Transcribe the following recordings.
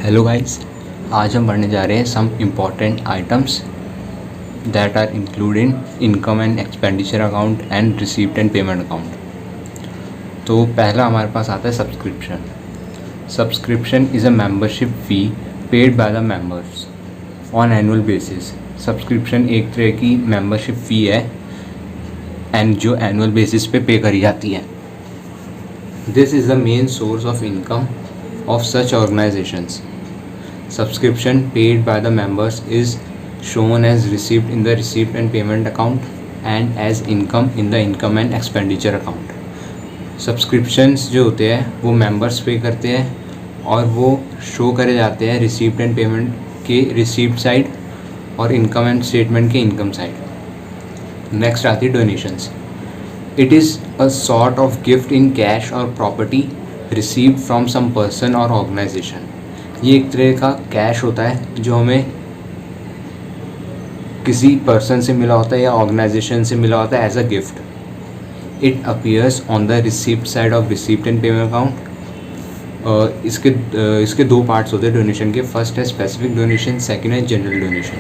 Hello guys, आज हम पढ़ने जा रहे हैं some important items that are included income and expenditure account and receipt and payment account. तो पहला हमारे पास आता है subscription. Subscription is a membership fee paid by the members on annual basis. Subscription एक तरह की मेंबरशिप फ़ी है एंड जो एनुअल बेसिस पे करी जाती है। This is the main source of income of such organizations. Subscription paid by the members is shown as receipt in the receipt and payment account and as income in the income and expenditure account. Subscriptions जो होते हैं वो members पे करते हैं और वो show करे जाते हैं रिसीप्ट एंड पेमेंट के रिसीप्ट साइड और इनकम एंड स्टेटमेंट के इनकम साइड। नेक्स्ट आती है donations. It is a sort of gift in cash or property received from some person or organisation. ये एक तरह का कैश होता है जो हमें किसी पर्सन से मिला होता है या ऑर्गेनाइजेशन से मिला होता है as a gift. It appears on the receipt side of receipt and payment account. इसके दो पार्ट्स होते हैं डोनेशन के। फर्स्ट है स्पेसिफिक डोनेशन, सेकेंड है general donation.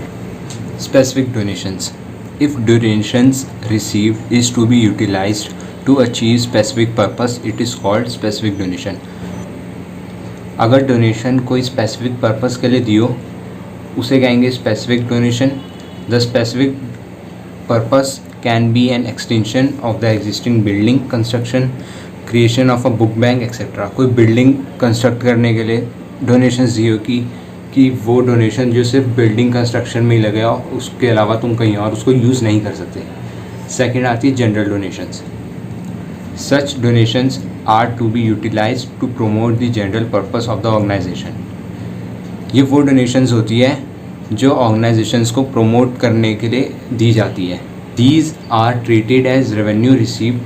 Specific donations. If donations received is to be utilised to achieve specific purpose, it is called specific donation. अगर donation कोई specific purpose के लिए दियो उसे कहेंगे specific donation. The specific purpose can be an extension of the existing building construction, creation of a book bank etcetera. कोई building construct करने के लिए डोनेशन दियो कि वो डोनेशन जो सिर्फ बिल्डिंग कंस्ट्रक्शन में ही लगेगा, उसके अलावा तुम कहीं और उसको यूज़ नहीं कर सकते। सेकेंड आती है general donations. Such donations are to be utilized to promote the general purpose of the organization. ये वो डोनेशंस होती है जो ऑर्गेनाइजेशंस को प्रोमोट करने के लिए दी जाती है। These are treated as revenue received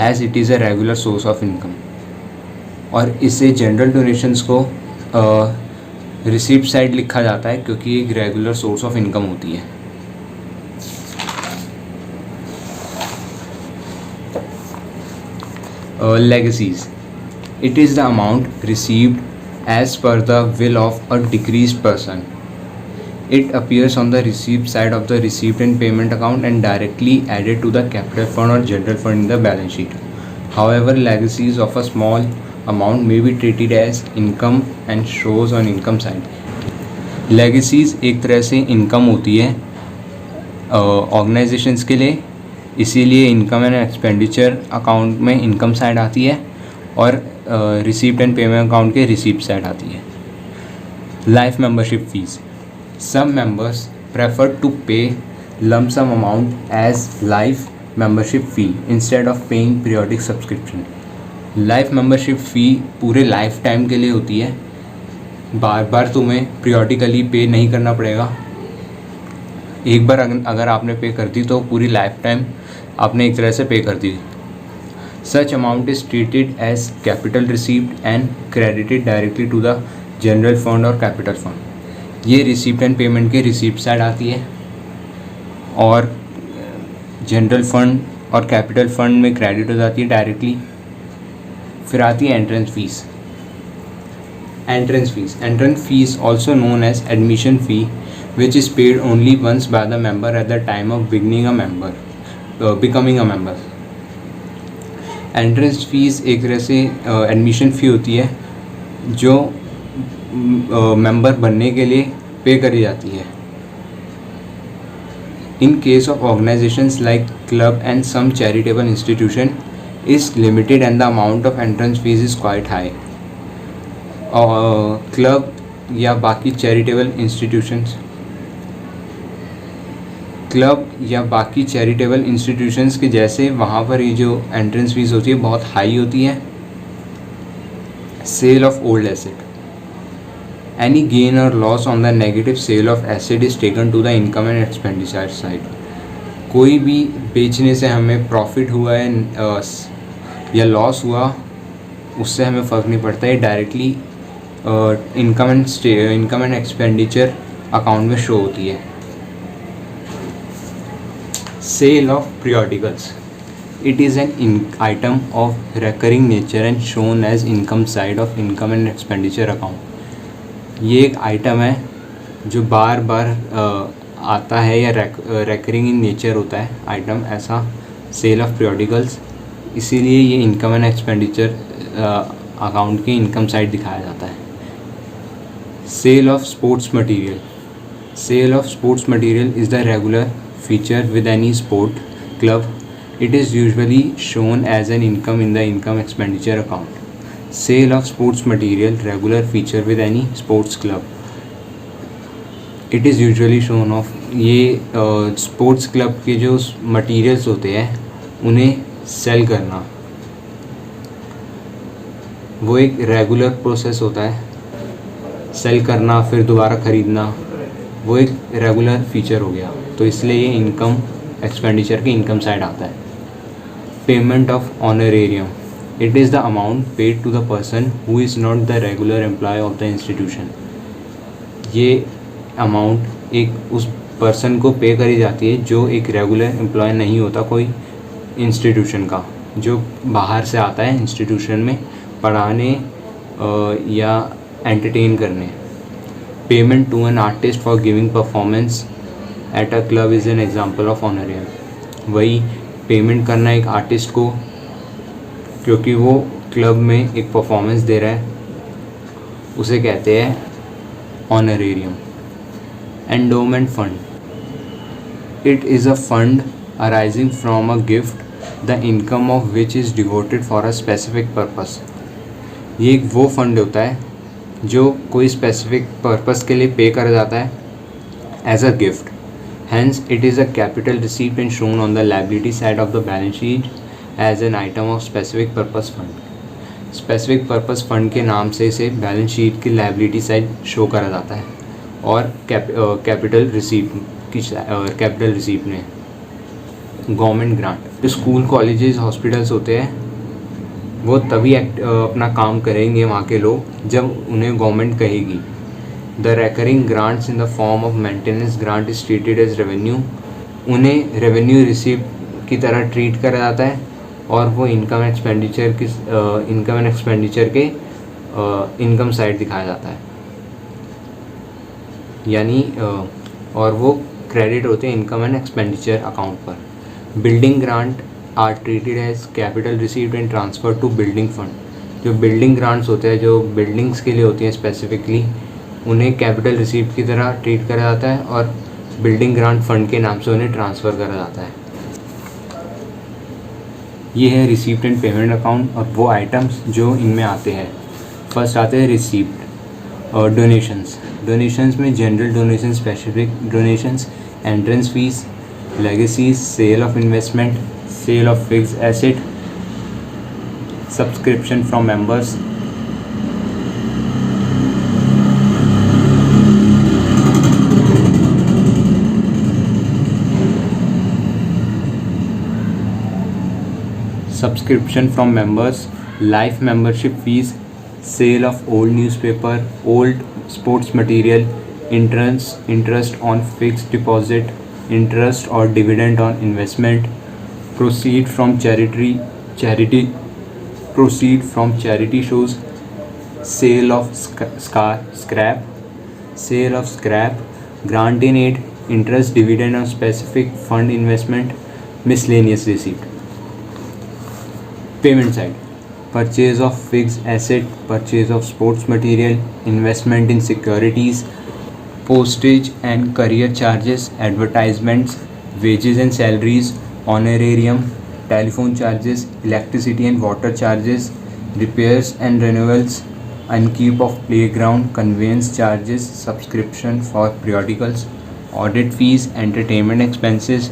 as it is a regular source of income. और इससे जनरल डोनेशंस को रिसीप्ट साइड लिखा जाता है क्योंकि एक रेगुलर सोर्स ऑफ इनकम होती है। Legacies. It is the amount received as per the will of a deceased person. It appears on the receipt side of the receipt and payment account and directly added to the capital fund or general fund in the balance sheet. However, legacies of a small amount may be treated as income and shows on income side. Legacies एक तरह से income होती है organisations के लिए, इसीलिए income and expenditure account में income side आती है और रिसीप्ट एंड पेमेंट अकाउंट के रिसीप्ट साइड आती है। Life membership fees. Some members prefer to pay lump sum amount as life membership fee instead of paying periodic subscription. Life membership fee पूरे life time के लिए होती है, बार बार तुम्हें periodically पे नहीं करना पड़ेगा। एक बार अगर आपने पे कर दी तो पूरी लाइफ टाइम आपने एक तरह से पे कर दी। Such amount is treated as capital receipt and credited directly to the general fund और कैपिटल फंड। ये रिसीप्ट एंड पेमेंट के रिसीप्ट साइड आती है और जनरल फंड और कैपिटल फंड में क्रेडिट हो जाती है डायरेक्टली। फिर आती है entrance fees. Entrance fees also known as admission fee which is paid only once by the member at the time of becoming a member. Entrance fees एक तरह से एडमिशन फ़ी होती है जो मेंबर बनने के लिए पे करी जाती है। In case of organisations like club and some charitable institution is limited and the amount of entrance fees is quite high. Club या बाकी चैरिटेबल इंस्टीट्यूशंस के जैसे वहाँ पर ये जो एंट्रेंस फीस होती है बहुत हाई होती है। Sale of old asset. Any gain or loss on the negative sale of asset is taken to the income and expenditure side. कोई भी बेचने से हमें प्रॉफिट हुआ है या लॉस हुआ उससे हमें फ़र्क नहीं पड़ता है, directly income and expenditure account में शो होती है। Sale of periodicals. It is an item of recurring nature and shown as income side of income and expenditure account. ये एक आइटम है जो बार बार आता है या रेकरिंग इन नेचर होता है आइटम ऐसा, सेल ऑफ periodicals, इसीलिए ये इनकम एंड एक्सपेंडिचर अकाउंट की इनकम साइड दिखाया जाता है। Sale of sports material, sale of sports material is the regular feature with any sport club, it is usually shown as an income in the income expenditure account. Sale of sports material, regular feature with any sports club, it is usually shown of, ये sports club के जो materials होते हैं उन्हें cell करना वो एक regular process होता है। सेल करना फिर दोबारा ख़रीदना वो एक रेगुलर फीचर हो गया, तो इसलिए ये इनकम एक्सपेंडिचर की इनकम साइड आता है। Payment of honorarium, it is the amount paid to the person who is not the regular employ of the institution. ये अमाउंट एक उस पर्सन को पे करी जाती है जो एक रेगुलर एम्प्लॉय नहीं होता कोई इंस्टीट्यूशन का, जो बाहर से आता है इंस्टीट्यूशन में पढ़ाने या एंटरटेन करने। Payment to an artist for giving performance at a club is an example of honorarium. वही पेमेंट करना एक आर्टिस्ट को क्योंकि वो क्लब में एक परफॉर्मेंस दे रहा है, उसे कहते हैं honorarium. Endowment fund, it is a fund arising from a gift the income of which is devoted for a specific purpose. ये एक वो फंड होता है जो कोई स्पेसिफिक पर्पस के लिए पे करा जाता है as a gift. Hence, it is a capital receipt and shown on the liability side of the balance sheet as an item of specific purpose fund. Specific purpose fund के नाम से इसे बैलेंस शीट की liability side show करा जाता है और capital receipt में गवर्नमेंट ग्रांट। जो स्कूल कॉलेजेस हॉस्पिटल्स होते हैं वो तभी अपना काम करेंगे वहाँ के लोग जब उन्हें गवर्नमेंट कहेगी। The recurring grants in the form of maintenance grant is treated as revenue. उन्हें रेवेन्यू रिसीप्ट की तरह ट्रीट करा जाता है और वो इनकम एंड एक्सपेंडिचर के इनकम साइड दिखाया जाता है, यानी और वो क्रेडिट होते हैं इनकम एंड एक्सपेंडिचर अकाउंट पर। Building grant are treated as capital received and transfer to building fund. जो बिल्डिंग ग्रांट्स होते हैं जो बिल्डिंग्स के लिए होती हैं स्पेसिफिकली, उन्हें कैपिटल रिसीप्ट की तरह ट्रीट करा जाता है और बिल्डिंग ग्रांट फंड के नाम से उन्हें ट्रांसफ़र करा जाता है। ये है रिसीप्ट एंड पेमेंट अकाउंट और वो आइटम्स जो इनमें आते हैं। फर्स्ट आते हैं रिसीप्ट और डोनेशंस। डोनेशंस में general donation, specific donations, entrance fees, legacies, sale of investment, sale of fixed asset, subscription from members, subscription from members, life membership fees, sale of old newspaper, old sports material, interest on fixed deposit, interest or dividend on investment, proceed from charity shows, sale of scrap, grant in aid, interest, dividend on specific fund investment, miscellaneous receipt. Payment side, purchase of fixed asset, purchase of sports material, investment in securities, postage and courier charges, advertisements, wages and salaries, honorarium, telephone charges, electricity and water charges, repairs and renewals, upkeep of playground, conveyance charges, subscription for periodicals, audit fees, entertainment expenses,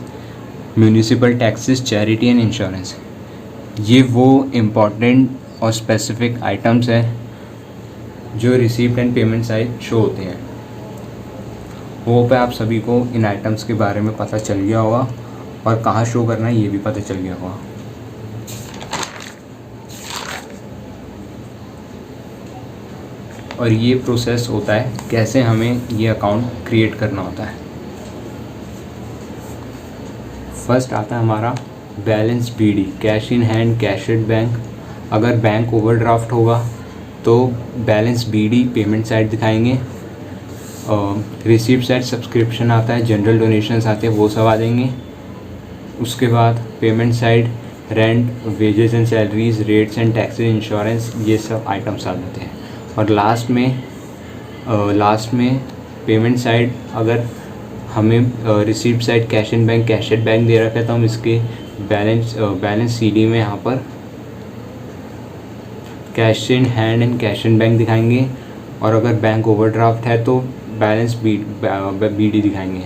municipal taxes, charity and insurance। ये वो important और specific items हैं जो receipt and payment side show होते हैं। Hope है आप सभी को इन आइटम्स के बारे में पता चल गया होगा और कहाँ शो करना है ये भी पता चल गया होगा। और ये प्रोसेस होता है कैसे हमें ये अकाउंट क्रिएट करना होता है। फर्स्ट आता है हमारा balance BD, cash in hand, cash at bank. अगर बैंक ओवरड्राफ्ट होगा तो बैलेंस BD पेमेंट साइड दिखाएंगे रिसीप्ट साइड सब्सक्रिप्शन आता है, जनरल डोनेशंस आते हैं, वो सब आ जाएंगे। उसके बाद payment side rent, wages and salaries, rates and taxes, insurance, ये सब आइटम्स आ जाते हैं। और लास्ट में पेमेंट साइड, अगर हमें receipt side cash in bank, cash at bank दे रखा है तो हम इसके बैलेंस सीडी में यहाँ पर cash in hand and cash in bank दिखाएंगे। और अगर बैंक ओवरड्राफ्ट है तो बैलेंस बीडी दिखाएंगे।